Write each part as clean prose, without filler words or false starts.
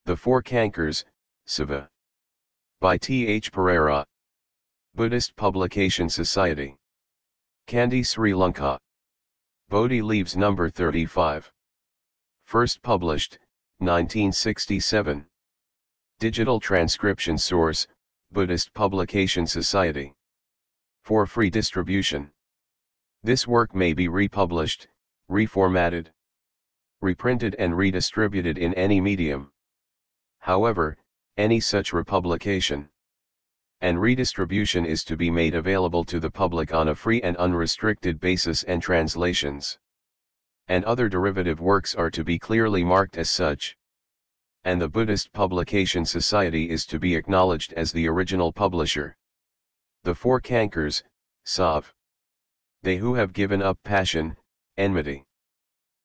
The Four Cankers Āsava. By T.H. Perera. Buddhist Publication Society. Kandy, Sri Lanka. Bodhi Leaves No. 35. First published, 1967. Digital transcription source, Buddhist Publication Society. For free distribution. This work may be republished, reformatted, reprinted and redistributed in any medium. However, any such republication and redistribution is to be made available to the public on a free and unrestricted basis, and translations and other derivative works are to be clearly marked as such. And the Buddhist Publication Society is to be acknowledged as the original publisher. The Four Cankers Āsava. They who have given up passion, enmity,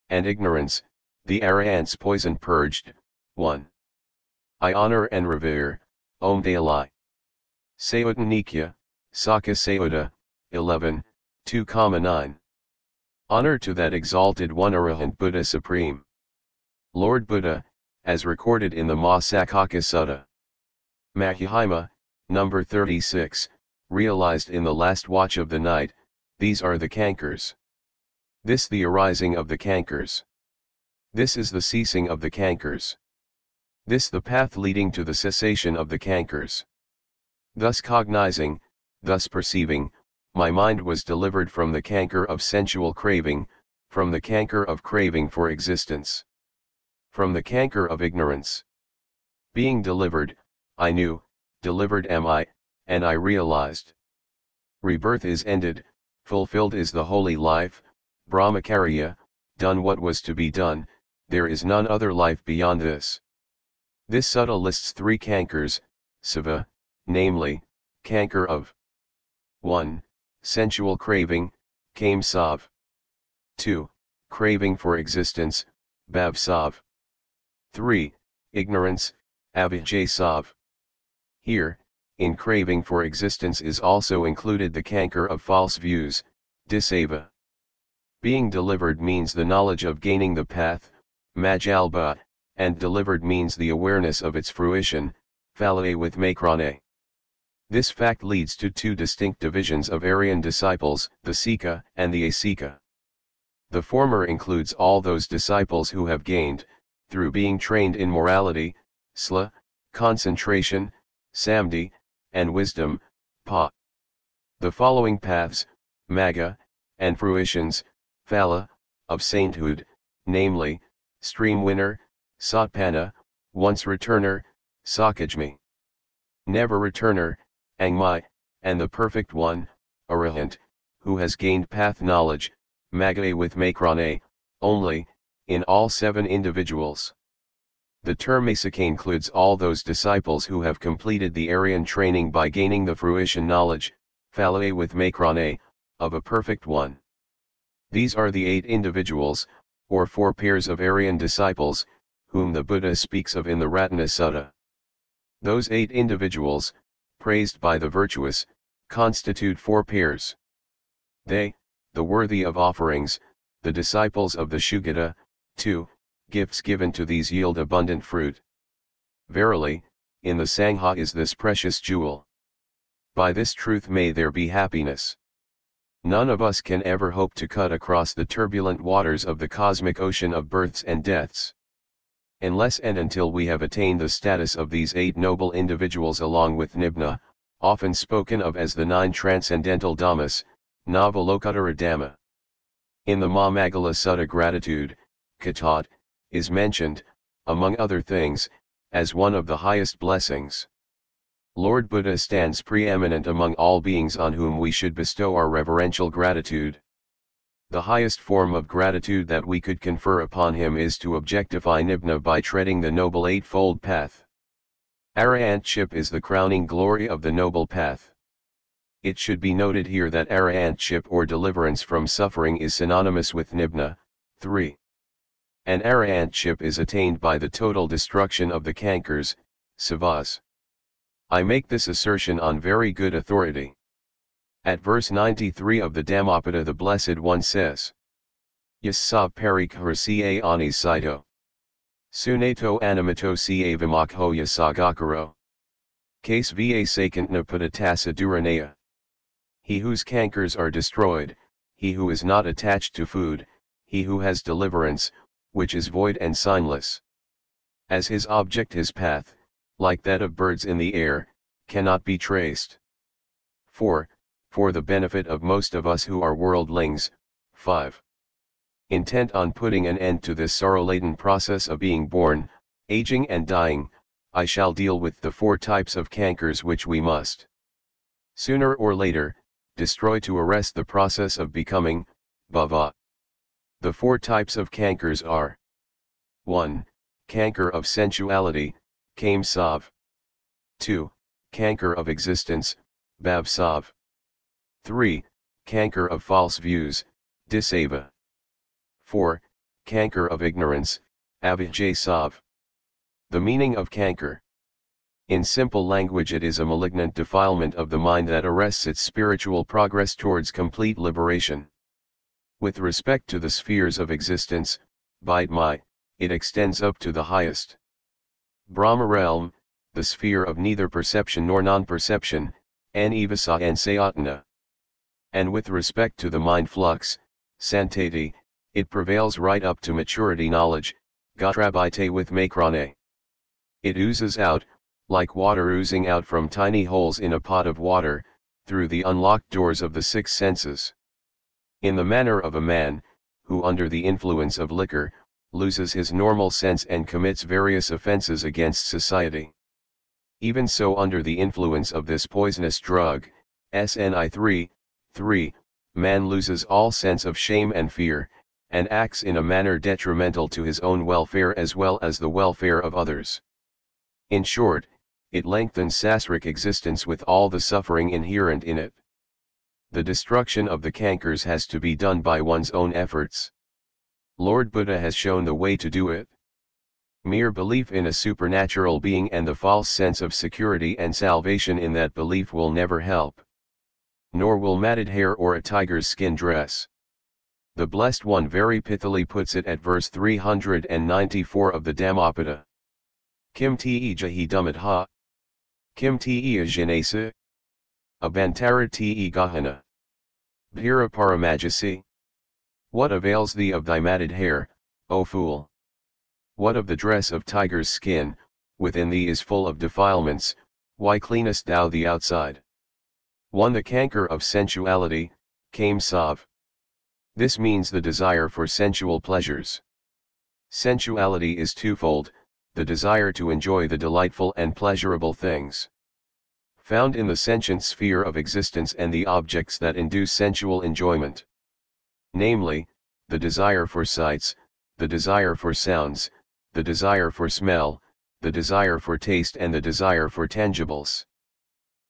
and ignorance, the arahant's poison purged. 1. I honor and revere, Om Dalai. Sayuta Nikya, Saka Sayuta, 11, 2,9. Honor to that exalted one Arahant Buddha Supreme. Lord Buddha, as recorded in the Mahasakaka Sutta. Mahihima, number 36, realized in the last watch of the night, these are the cankers. This the arising of the cankers. This is the ceasing of the cankers. This the path leading to the cessation of the cankers. Thus cognizing, thus perceiving, my mind was delivered from the canker of sensual craving, from the canker of craving for existence, from the canker of ignorance. Being delivered, I knew, delivered am I, and I realized. Rebirth is ended, fulfilled is the holy life, Brahmacharya, done what was to be done, there is none other life beyond this. This sutta lists three cankers, Āsava, namely, canker of 1. Sensual craving, Kame Sav. 2. Craving for existence, Bhav Sav. 3. Ignorance, Avijja Sav. Here, in craving for existence is also included the canker of false views, Disava. Being delivered means the knowledge of gaining the path, Majalba, and delivered means the awareness of its fruition, Phalae with Makrane. This fact leads to two distinct divisions of Aryan disciples, the Sika and the Asika. The former includes all those disciples who have gained, through being trained in morality, Sla, concentration, Samdhi, and wisdom, Pa. The following paths, Magga, and fruitions, Phala, of sainthood, namely, stream winner, Satpana, once returner, Sakajmi, never returner, Angmai, and the perfect one, Arahant, who has gained path knowledge, Magga with Makrane, only, in all 7 individuals. The term Asika includes all those disciples who have completed the Aryan training by gaining the fruition knowledge, Phalae with Makrane, of a perfect one. These are the 8 individuals, or 4 pairs of Aryan disciples, whom the Buddha speaks of in the Ratana Sutta. Those 8 individuals, praised by the virtuous, constitute 4 pairs. They, the worthy of offerings, the disciples of the Shugata, 2, gifts given to these yield abundant fruit. Verily, in the Sangha is this precious jewel. By this truth may there be happiness. None of us can ever hope to cut across the turbulent waters of the cosmic ocean of births and deaths, unless and until we have attained the status of these 8 noble individuals along with Nibbana, often spoken of as the 9 transcendental Dhammas, Navalokutara Dhamma. In the Mahimangala Sutta gratitude, Katat, is mentioned, among other things, as one of the highest blessings. Lord Buddha stands preeminent among all beings on whom we should bestow our reverential gratitude. The highest form of gratitude that we could confer upon him is to objectify Nibbana by treading the noble eightfold path. Arahantship is the crowning glory of the noble path. It should be noted here that arahantship or deliverance from suffering is synonymous with Nibbana. 3. An arahantship is attained by the total destruction of the cankers, savas. I make this assertion on very good authority. At verse 93 of the Dhammapada the Blessed One says, Yas sav parikharasiye ani saito. Suneto animato si avimokhoya sagakaro. Case va sakantna pudatasa duranaya. He whose cankers are destroyed, he who is not attached to food, he who has deliverance, which is void and signless. As his object his path, like that of birds in the air, cannot be traced. 4. For the benefit of most of us who are worldlings. 5. Intent on putting an end to this sorrow-laden process of being born, aging and dying, I shall deal with the 4 types of cankers which we must, sooner or later, destroy to arrest the process of becoming, bhava. The 4 types of cankers are: 1. Canker of sensuality, kama-sav. 2. Canker of existence, bhav-sav. 3. Canker of false views, disava. 4. Canker of ignorance, avijja-sav. The meaning of canker. In simple language, it is a malignant defilement of the mind that arrests its spiritual progress towards complete liberation. With respect to the spheres of existence, Vaidmai, it extends up to the highest Brahma realm, the sphere of neither perception nor non-perception, Anivasa and Sayatana. And with respect to the mind flux, Santati, it prevails right up to maturity knowledge, Gatrabhite with Makrane. It oozes out, like water oozing out from tiny holes in a pot of water, through the unlocked doors of the 6 senses. In the manner of a man, who under the influence of liquor, loses his normal sense and commits various offenses against society. Even so, under the influence of this poisonous drug, SNI 3, man loses all sense of shame and fear, and acts in a manner detrimental to his own welfare as well as the welfare of others. In short, it lengthens sasric existence with all the suffering inherent in it. The destruction of the cankers has to be done by one's own efforts. Lord Buddha has shown the way to do it. Mere belief in a supernatural being and the false sense of security and salvation in that belief will never help. Nor will matted hair or a tiger's skin dress. The Blessed One very pithily puts it at verse 394 of the Dhammapada. Kim te jahi dumadha. Kim te janasa. Abantara te gahana. Bhira paramajasi. What avails thee of thy matted hair, O fool? What of the dress of tiger's skin? Within thee is full of defilements, why cleanest thou the outside? 1. The canker of sensuality, kama-sav. This means the desire for sensual pleasures. Sensuality is twofold: the desire to enjoy the delightful and pleasurable things found in the sentient sphere of existence and the objects that induce sensual enjoyment. Namely, the desire for sights, the desire for sounds, the desire for smell, the desire for taste and the desire for tangibles.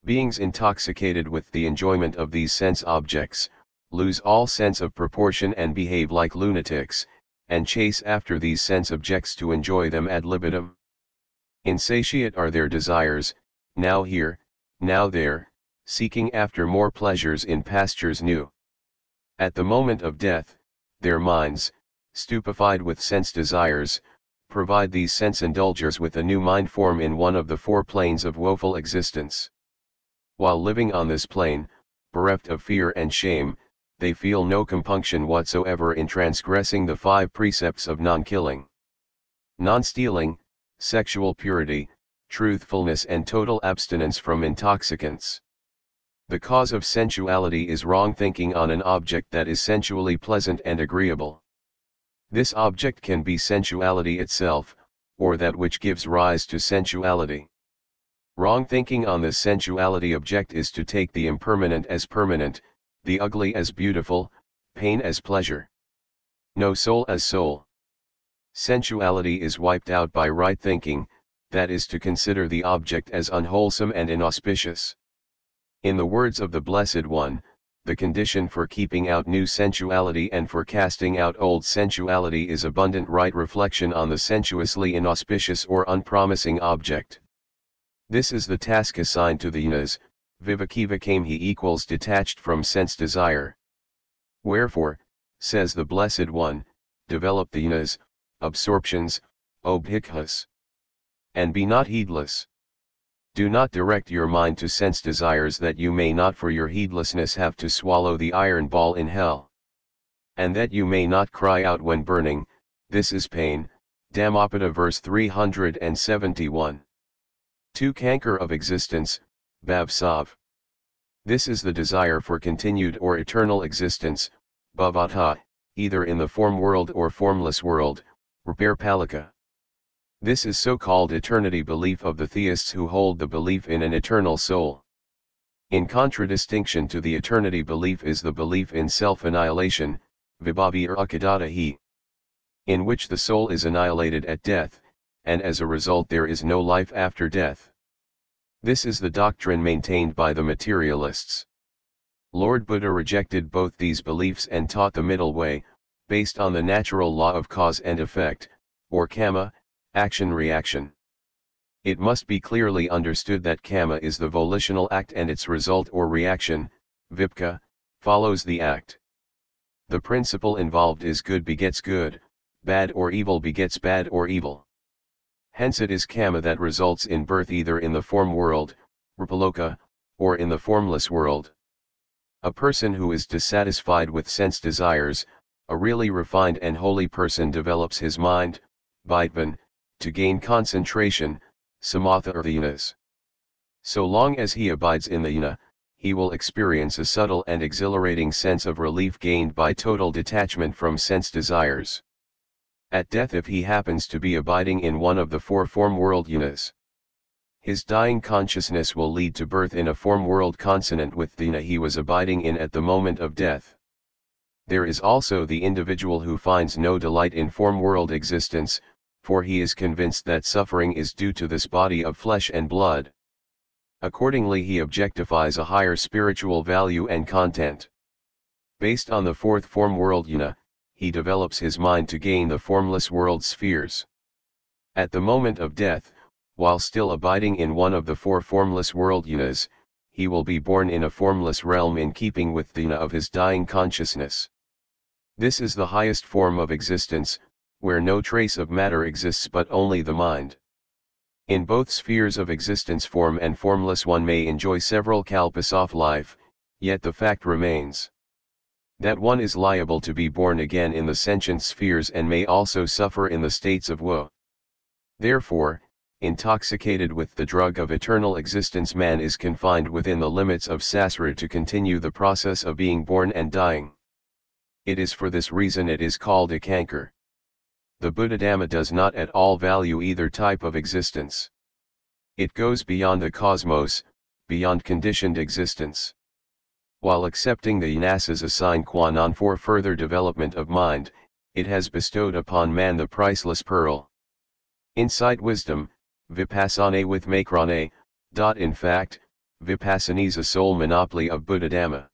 Beings intoxicated with the enjoyment of these sense objects, lose all sense of proportion and behave like lunatics, and chase after these sense objects to enjoy them ad libitum. Insatiate are their desires, now here, now there, seeking after more pleasures in pastures new. At the moment of death, their minds, stupefied with sense desires, provide these sense indulgers with a new mind form in one of the 4 planes of woeful existence. While living on this plane, bereft of fear and shame, they feel no compunction whatsoever in transgressing the 5 precepts of non-killing, non-stealing, sexual purity, truthfulness and total abstinence from intoxicants. The cause of sensuality is wrong thinking on an object that is sensually pleasant and agreeable. This object can be sensuality itself, or that which gives rise to sensuality. Wrong thinking on this sensuality object is to take the impermanent as permanent, the ugly as beautiful, pain as pleasure, no soul as soul. Sensuality is wiped out by right thinking, that is to consider the object as unwholesome and inauspicious. In the words of the Blessed One, the condition for keeping out new sensuality and for casting out old sensuality is abundant right reflection on the sensuously inauspicious or unpromising object. This is the task assigned to the jnas, vivekivakame he equals detached from sense desire. Wherefore, says the Blessed One, develop the jnas, absorptions, O bhikkhus. And be not heedless. Do not direct your mind to sense desires that you may not for your heedlessness have to swallow the iron ball in hell. And that you may not cry out when burning, this is pain. Dhammapada verse 371. 2 Canker of existence, Bhavsav. This is the desire for continued or eternal existence, bhavatha, either in the form world or formless world, repair palika. This is so-called eternity belief of the theists who hold the belief in an eternal soul. In contradistinction to the eternity belief is the belief in self-annihilation, vibhavi or akadatahi, in which the soul is annihilated at death, and as a result there is no life after death. This is the doctrine maintained by the materialists. Lord Buddha rejected both these beliefs and taught the middle way, based on the natural law of cause and effect, or kamma, action-reaction. It must be clearly understood that kamma is the volitional act and its result or reaction, vipka, follows the act. The principle involved is good begets good, bad or evil begets bad or evil. Hence it is kamma that results in birth either in the form world, rupaloka, or in the formless world. A person who is dissatisfied with sense desires, a really refined and holy person develops his mind, vaidvan, to gain concentration, samatha or the yanas. So long as he abides in the yana, he will experience a subtle and exhilarating sense of relief gained by total detachment from sense desires. At death, if he happens to be abiding in one of the 4 form world yanas, his dying consciousness will lead to birth in a form world consonant with the yana he was abiding in at the moment of death. There is also the individual who finds no delight in form world existence, for he is convinced that suffering is due to this body of flesh and blood. Accordingly he objectifies a higher spiritual value and content. Based on the 4th form world yana, he develops his mind to gain the formless world spheres. At the moment of death, while still abiding in one of the 4 formless world yanas, he will be born in a formless realm in keeping with the yana of his dying consciousness. This is the highest form of existence, where no trace of matter exists but only the mind. In both spheres of existence, form and formless, one may enjoy several kalpas of life, yet the fact remains that one is liable to be born again in the sentient spheres and may also suffer in the states of woe. Therefore, intoxicated with the drug of eternal existence, man is confined within the limits of sasra to continue the process of being born and dying. It is for this reason it is called a canker. The Buddha-Dhamma does not at all value either type of existence. It goes beyond the cosmos, beyond conditioned existence. While accepting the yanas as a sine qua non for further development of mind, it has bestowed upon man the priceless pearl. Insight, wisdom, vipassana with makrana. In fact, vipassana is a sole monopoly of Buddha-Dhamma.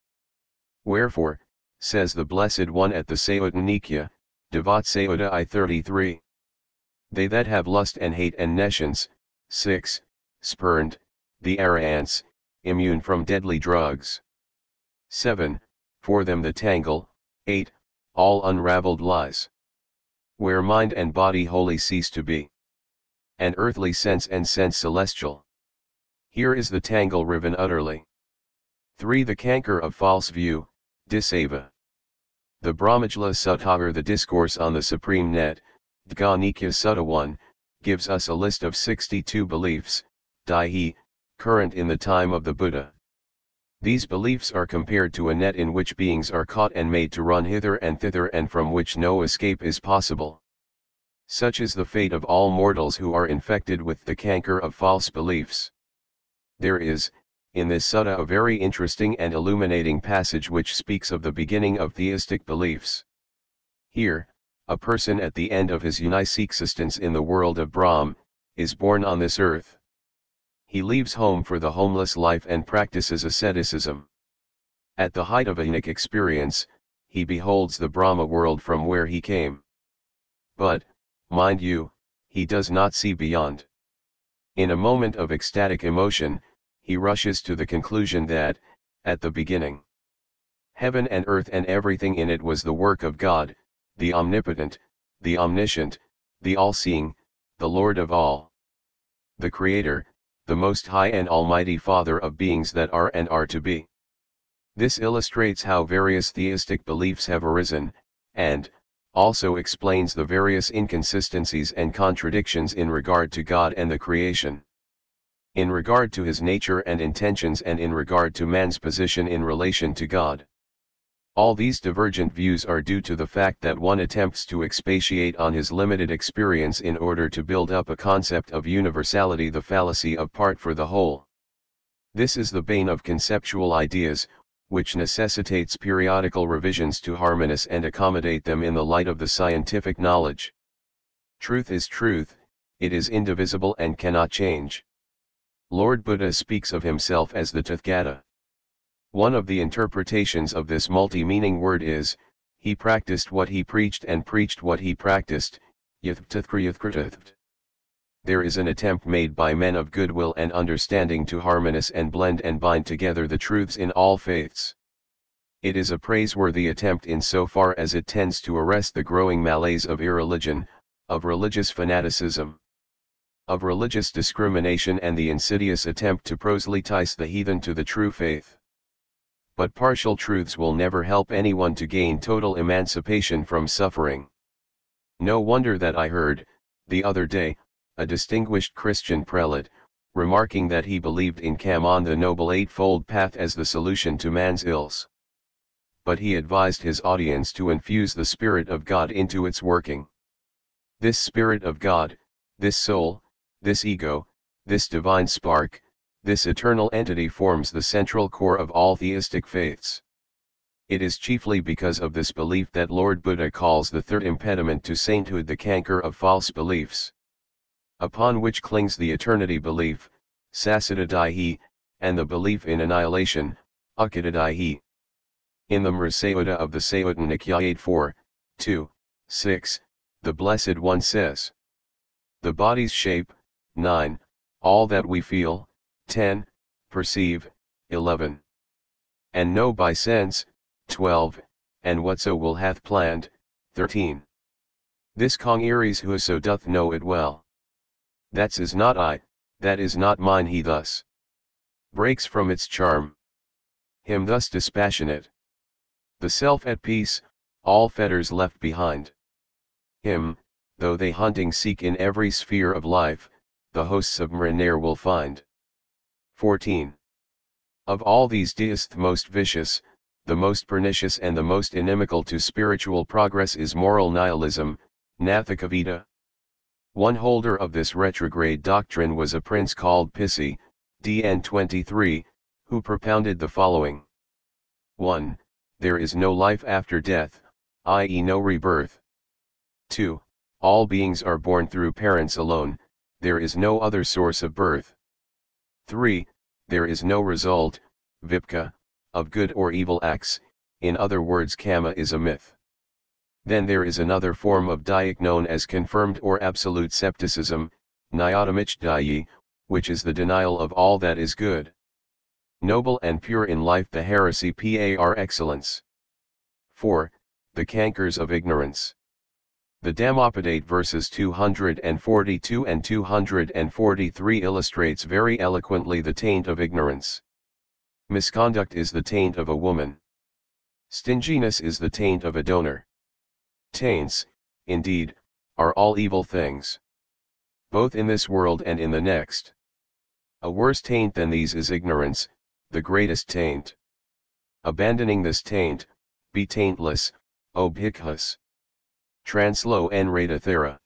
Wherefore, says the Blessed One at the Sayutta Nikaya, Devat Sayutta I-33. They that have lust and hate and nescience, 6, spurned, the arahants, immune from deadly drugs. 7, for them the tangle, 8, all unraveled lies. Where mind and body wholly cease to be. And earthly sense and sense celestial. Here is the tangle riven utterly. 3. The canker of false view, disava. The Brahmajala Sutta or the Discourse on the Supreme Net, Dga Nikaya Sutta 1, gives us a list of 62 beliefs, daihi, current in the time of the Buddha. These beliefs are compared to a net in which beings are caught and made to run hither and thither and from which no escape is possible. Such is the fate of all mortals who are infected with the canker of false beliefs. There is, in this sutta, a very interesting and illuminating passage which speaks of the beginning of theistic beliefs. Here, a person at the end of his unique existence in the world of Brahm, is born on this earth. He leaves home for the homeless life and practices asceticism. At the height of a unique experience, he beholds the Brahma world from where he came. But, mind you, he does not see beyond. In a moment of ecstatic emotion, he rushes to the conclusion that, at the beginning, heaven and earth and everything in it was the work of God, the omnipotent, the omniscient, the all-seeing, the Lord of all, the Creator, the Most High and Almighty Father of beings that are and are to be. This illustrates how various theistic beliefs have arisen, and also explains the various inconsistencies and contradictions in regard to God and the creation, in regard to his nature and intentions, and in regard to man's position in relation to God. All these divergent views are due to the fact that one attempts to expatiate on his limited experience in order to build up a concept of universality, the fallacy of part for the whole. This is the bane of conceptual ideas, which necessitates periodical revisions to harmonize and accommodate them in the light of the scientific knowledge. Truth is truth, it is indivisible and cannot change. Lord Buddha speaks of himself as the Tathagata. One of the interpretations of this multi-meaning word is, he practiced what he preached and preached what he practiced. There is an attempt made by men of goodwill and understanding to harmonize and blend and bind together the truths in all faiths. It is a praiseworthy attempt in so far as it tends to arrest the growing malaise of irreligion, of religious fanaticism, of religious discrimination, and the insidious attempt to proselytize the heathen to the true faith. But partial truths will never help anyone to gain total emancipation from suffering. No wonder that I heard, the other day, a distinguished Christian prelate, remarking that he believed in Kamon, the Noble Eightfold Path, as the solution to man's ills. But he advised his audience to infuse the Spirit of God into its working. This Spirit of God, this soul, this ego, this divine spark, this eternal entity forms the central core of all theistic faiths. It is chiefly because of this belief that Lord Buddha calls the third impediment to sainthood the canker of false beliefs, upon which clings the eternity belief, Sasatadaihi, and the belief in annihilation, Akatadaihi. In the Mrasayutta of the Sayutta Nikaya 4, 2, 6, the Blessed One says, the body's shape, 9, all that we feel, 10, perceive, 11, and know by sense, 12, and whatso will hath planned, 13. This Kong Aries whoso doth know it well. That's is not I, that is not mine, he thus breaks from its charm. Him thus dispassionate. The self at peace, all fetters left behind. Him, though they hunting seek in every sphere of life, the hosts of Mrinair will find. 14. Of all these deists most vicious, the most pernicious and the most inimical to spiritual progress is moral nihilism, Nathakavita. One holder of this retrograde doctrine was a prince called Pisi, DN 23, who propounded the following. 1. There is no life after death, i.e. no rebirth. 2. All beings are born through parents alone, there is no other source of birth. 3. There is no result, vipka, of good or evil acts, in other words karma is a myth. Then there is another form of dyak known as confirmed or absolute skepticism, Nyatamichdayi, which is the denial of all that is good, noble and pure in life, the heresy par excellence. 4. The cankers of ignorance. The Dhammapada verses 242 and 243 illustrates very eloquently the taint of ignorance. Misconduct is the taint of a woman. Stinginess is the taint of a donor. Taints, indeed, are all evil things, both in this world and in the next. A worse taint than these is ignorance, the greatest taint. Abandoning this taint, be taintless, O bhikkhus. Translo en Radathera.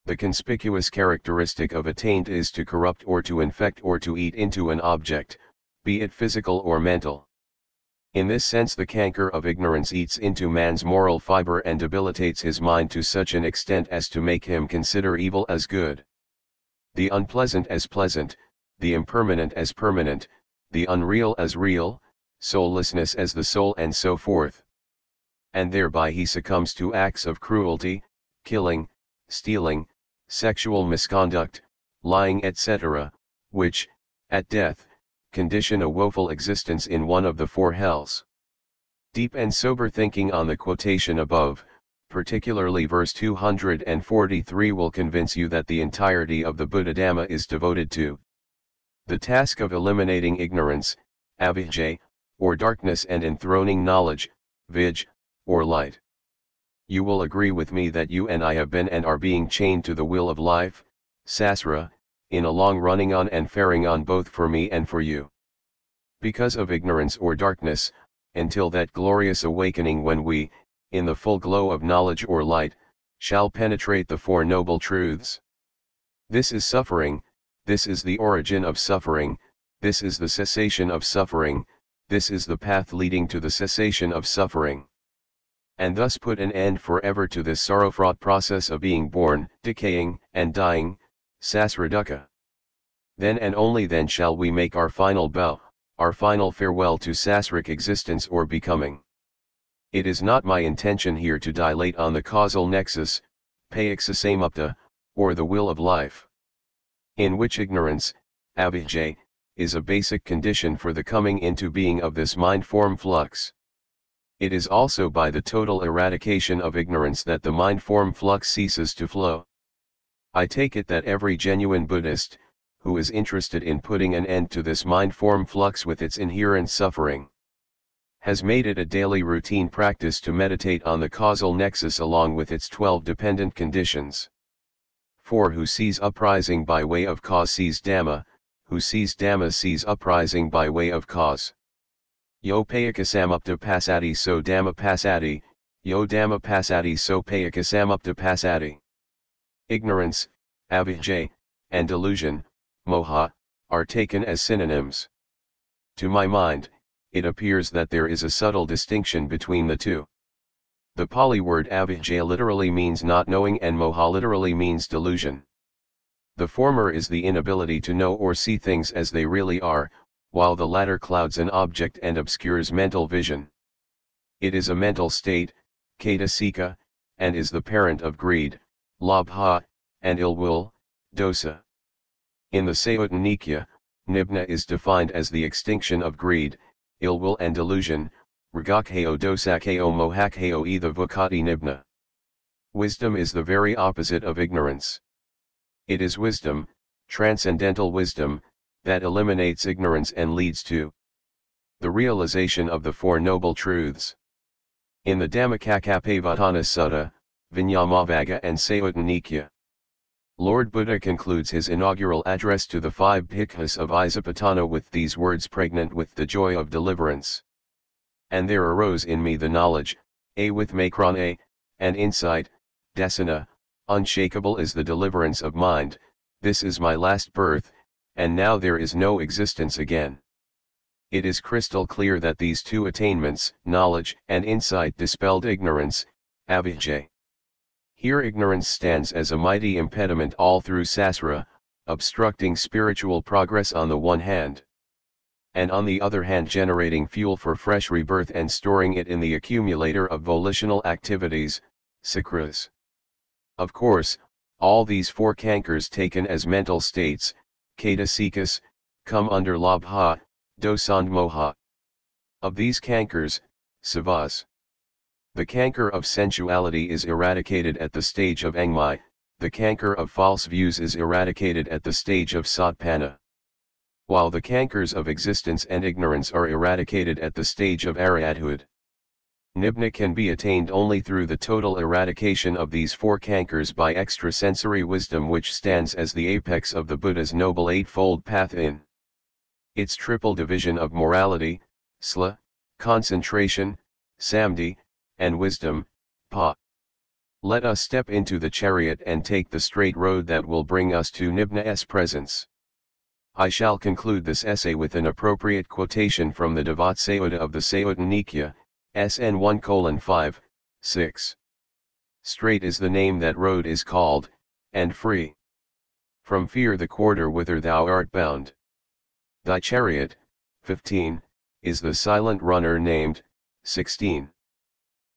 The conspicuous characteristic of a taint is to corrupt or to infect or to eat into an object, be it physical or mental. In this sense the canker of ignorance eats into man's moral fiber and debilitates his mind to such an extent as to make him consider evil as good, the unpleasant as pleasant, the impermanent as permanent, the unreal as real, soullessness as the soul, and so forth. And thereby he succumbs to acts of cruelty, killing, stealing, sexual misconduct, lying, etc., which, at death, condition a woeful existence in one of the four hells. Deep and sober thinking on the quotation above, particularly verse 243 will convince you that the entirety of the Buddha Dhamma is devoted to the task of eliminating ignorance, avijja, or darkness, and enthroning knowledge, vij, or light. You will agree with me that you and I have been and are being chained to the wheel of life, sasra, in a long running on and faring on both for me and for you. Because of ignorance or darkness, until that glorious awakening when we, in the full glow of knowledge or light, shall penetrate the Four Noble Truths. This is suffering, this is the origin of suffering, this is the cessation of suffering, this is the path leading to the cessation of suffering. And thus put an end forever to this sorrow-fraught process of being born, decaying, and dying, sasra dukkha. Then and only then shall we make our final bow, our final farewell to sasric existence or becoming. It is not my intention here to dilate on the causal nexus, paiksasamupta, or the will of life, in which ignorance, avijja, is a basic condition for the coming into being of this mind-form flux. It is also by the total eradication of ignorance that the mind-form flux ceases to flow. I take it that every genuine Buddhist, who is interested in putting an end to this mind-form flux with its inherent suffering, has made it a daily routine practice to meditate on the causal nexus along with its 12 dependent conditions. For who sees uprising by way of cause sees Dhamma, who sees Dhamma sees uprising by way of cause. Yo paiksasamupta passati so Dhamma passati, yo Dhamma passati so paiksasamupta passati. Ignorance, avijja, and delusion, moha, are taken as synonyms. To my mind, it appears that there is a subtle distinction between the two. The Pali word avijja literally means not knowing and moha literally means delusion. The former is the inability to know or see things as they really are, while the latter clouds an object and obscures mental vision. It is a mental state, cetasika, and is the parent of greed, labha, and ill will, dosa. In the Sayutta Nikaya, nibbana is defined as the extinction of greed, ill will and delusion, ragakhayo dosakhayo mohakhayo either vukati nibbana. Wisdom is the very opposite of ignorance. It is wisdom, transcendental wisdom, that eliminates ignorance and leads to the realization of the Four Noble Truths. In the Dhammacakkappavattana Sutta, Vinyamavagga and Sayutta Nikaya, Lord Buddha concludes his inaugural address to the 5 bhikkhus of Isapatana with these words pregnant with the joy of deliverance. And there arose in me the knowledge, with makrana, and insight, dasana, unshakable is the deliverance of mind, this is my last birth, and now there is no existence again. It is crystal clear that these two attainments, knowledge and insight, dispelled ignorance, avijja. Here ignorance stands as a mighty impediment all through sasra, obstructing spiritual progress on the one hand, and on the other hand generating fuel for fresh rebirth and storing it in the accumulator of volitional activities, sakras. Of course, all these 4 cankers taken as mental states, cetasikas, come under labha, dosand moha. Of these cankers, savas, the canker of sensuality is eradicated at the stage of angmai, the canker of false views is eradicated at the stage of satpana. While the cankers of existence and ignorance are eradicated at the stage of arahanthood. Nibbana can be attained only through the total eradication of these 4 cankers by extrasensory wisdom, which stands as the apex of the Buddha's noble eightfold path in its triple division of morality, sla, concentration, samdhi, and wisdom, pa. Let us step into the chariot and take the straight road that will bring us to Nibbana's presence. I shall conclude this essay with an appropriate quotation from the Devat Sayutta of the Sayutta Nikaya, SN 1:5, 6. Straight is the name that road is called, and free from fear the quarter whither thou art bound. Thy chariot, 15, is the silent runner named, 16.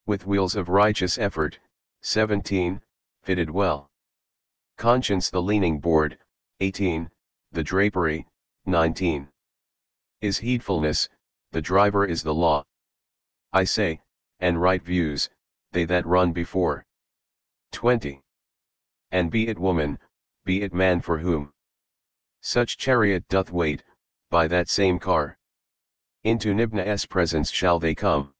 With wheels of righteous effort, 17, fitted well. Conscience the leaning board, 18, the drapery, 19. Is heedfulness, the driver is the law. I say, and right views, they that run before. 20. And be it woman, be it man for whom such chariot doth wait, by that same car. Into Nibna's presence shall they come.